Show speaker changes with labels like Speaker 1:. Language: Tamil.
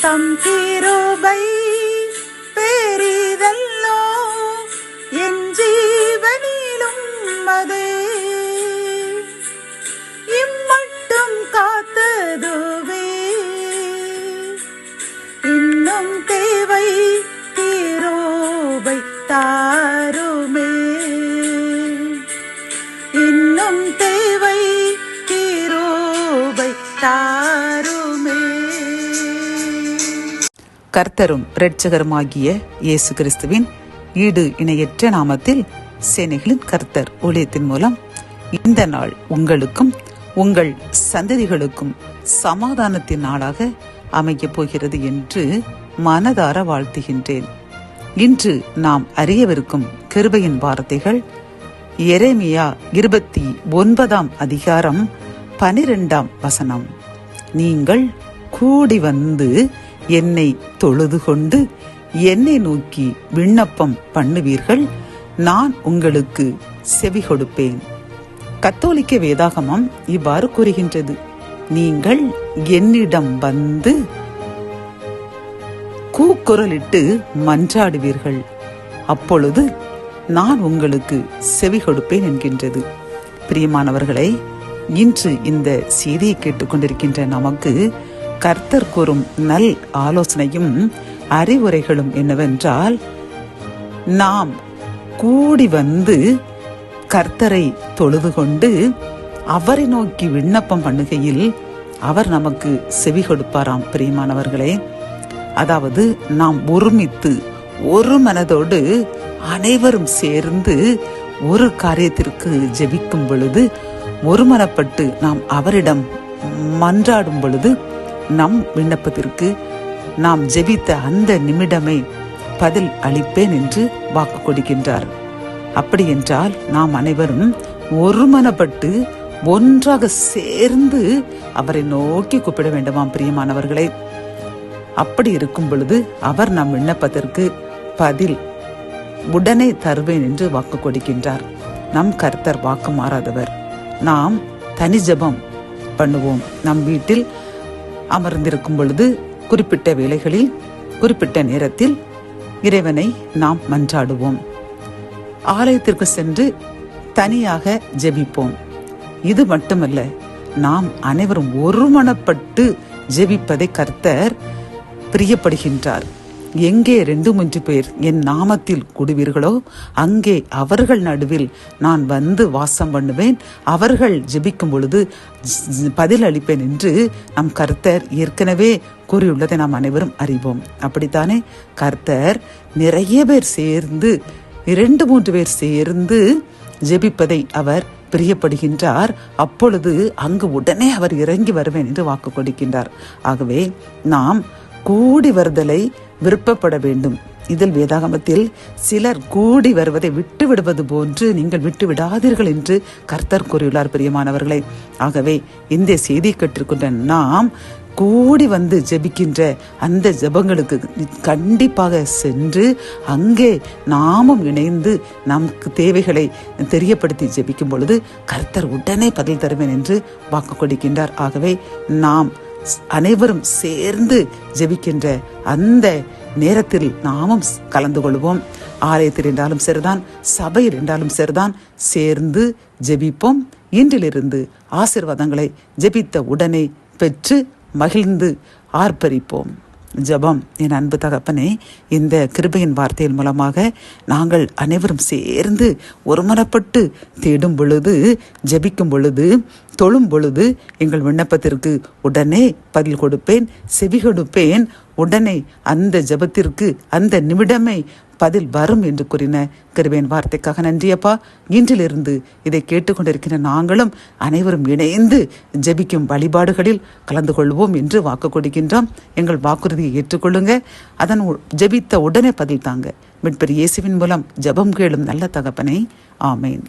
Speaker 1: தம் கிருபை பெரிதல்லோ என் ஜீவனிலும் அதே இம்மட்டும் காத்ததுவே இன்னும் தேவை கிருபை தாருமே இன்னும் தேவை கிருபை தாருமே.
Speaker 2: கர்த்தரும் இரட்சகருமாகிய இயேசு கிறிஸ்துவின் ஈடு இணையற்ற நாமத்தில் சேனைகளின் கர்த்தர் ஊழியத்தின் மூலம் இந்த நாள் உங்களுக்கும் உங்கள் சந்ததிகளுக்கும் சமாதானத்தின் நாளாக அமையப் போகிறது என்று மனதார வாழ்த்துகின்றேன். இன்று நாம் அறியவிருக்கும் கிருபையின் வார்த்தைகள் எரேமியா 29 அதிகாரம் 12 வசனம். நீங்கள் கூடி வந்து என்னை தொழுது கொண்டு என்னை நோக்கி விண்ணப்பம் பண்ணுவீர்கள், நான் உங்களுக்கு செவி கொடுப்பேன். கத்தோலிக்க வேதாகமம் இவ்வாறு கூறுகின்றது, நீங்கள் என்னிடம் வந்து கூக்குரலிட்டு மன்றாடுவீர்கள், அப்பொழுது நான் உங்களுக்கு செவி கொடுப்பேன் என்கின்றது. பிரியமானவர்களை, இன்று இந்த செய்தியை கேட்டுக்கொண்டிருக்கின்ற நமக்கு கர்த்தர் கூறும் நல் ஆலோசனையும் அறிவுரைகளும் என்னவென்றால், நாம் கூடி வந்து கர்த்தரை தொழுது கொண்டு அவரை நோக்கி விண்ணப்பம் பண்ணுகையில் அவர் நமக்கு செவி கொடுப்பாராம். பிரியமானவர்களே, அதாவது நாம் ஒருமித்து ஒரு மனதோடு அனைவரும் சேர்ந்து ஒரு காரியத்திற்கு ஜெபிக்கும் பொழுது, ஒருமனப்பட்டு நாம் அவரிடம் மன்றாடும் பொழுது, நம் விண்ணப்பத்திற்கு நாம் ஜெபித்த அந்த நிமிடமே பதில் அளிப்பேன் என்று வாக்கு கொடுக்கின்றார். அப்படி என்றால் நாம் அனைவரும் ஒருமனப்பட்டு ஒன்றாக சேர்ந்து அவரை நோக்கி கூப்பிட வேண்டுமாம். பிரியமானவர்களே, அப்படி இருக்கும் பொழுது அவர் நம் விண்ணப்பத்திற்கு பதில் உடனே தருவேன் என்று வாக்கு கொடுக்கின்றார். நம் கர்த்தர் வாக்கு மாறாதவர். நாம் தனி ஜெபம் பண்ணுவோம். நம் வீட்டில் அமர்ந்திருக்கும் பொழுது குறிப்பிட்ட வேளைகளில் குறிப்பிட்ட நேரத்தில் இறைவனை நாம் மன்றாடுவோம். ஆலயத்திற்கு சென்று தனியாக ஜெபிப்போம். இது மட்டுமல்ல, நாம் அனைவரும் ஒருமனப்பட்டு ஜெபிப்பதை கர்த்தர் பிரியப்படுகின்றார். எங்கே 2-3 பேர் என் நாமத்தில் கூடுவீர்களோ அங்கே அவர்கள் நடுவில் நான் வந்து வாசம் பண்ணுவேன், அவர்கள் ஜெபிக்கும் பொழுது பதில் அளிப்பேன் என்று நம் கர்த்தர் ஏற்கனவே கூறியுள்ளதை நாம் அனைவரும் அறிவோம். அப்படித்தானே கர்த்தர் நிறைய பேர் சேர்ந்து 2-3 பேர் சேர்ந்து ஜெபிப்பதை அவர் பிரியப்படுகின்றார். அப்பொழுது அங்கு உடனே அவர் இறங்கி வருவேன் என்று வாக்கு கொடுக்கின்றார். ஆகவே நாம் கூடி வருதலை விருப்பப்பட வேண்டும். இதில் வேதாகமத்தில் சிலர் கூடி வருவதை விட்டு விடுவது போன்று நீங்கள் விட்டு விடாதீர்கள் என்று கர்த்தர் கூறியுள்ளார். பிரியமானவர்களே, ஆகவே இந்த செய்தி கற்றுக்கொண்ட நாம் கூடி வந்து ஜெபிக்கின்ற அந்த ஜெபங்களுக்கு கண்டிப்பாக சென்று அங்கே நாமும் இணைந்து நமக்கு தேவைகளை தெரியப்படுத்தி ஜெபிக்கும் பொழுது கர்த்தர் உடனே பதில் தருவேன் என்று வாக்கு கொடுக்கின்றார். ஆகவே நாம் அனைவரும் சேர்ந்து ஜெபிக்கின்ற அந்த நேரத்தில் நாமும் கலந்து கொள்வோம். ஆலயத்தில் என்றாலும் சரிதான், சபையில் என்றாலும் சரிதான், சேர்ந்து ஜெபிப்போம். இன்றிலிருந்து ஆசீர்வாதங்களை ஜெபித்த உடனே பெற்று மகிழ்ந்து ஆர்ப்பரிப்போம். ஜெபம். என் அன்பு தகப்பனே, இந்த கிருபையின் வார்த்தையின் மூலமாக நாங்கள் அனைவரும் சேர்ந்து ஒருமனப்பட்டு தேடும் பொழுது, ஜெபிக்கும் பொழுது, தொழும் பொழுது எங்கள் விண்ணப்பத்திற்கு உடனே பதில் கொடுப்பேன், செவி கொடுப்பேன், உடனே அந்த ஜெபத்திற்கு அந்த நிமிடமே பதில் வரும் என்று கூறின கிருபையின் வார்த்தைக்காக நன்றியப்பா. இன்றிலிருந்து இதை கேட்டுக்கொண்டிருக்கிற நாங்களும் அனைவரும் இணைந்து ஜெபிக்கும் வழிபாடுகளில் கலந்து கொள்வோம் என்று வாக்கு கொடுக்கின்றோம். எங்கள் வாக்குறுதியை ஏற்றுக்கொள்ளுங்க. அதன் ஜெபித்த உடனே பதில் தாங்க. மீட்பர் இயேசுவின் மூலம் ஜெபம் கேளும் நல்ல தகப்பனே, ஆமேன்.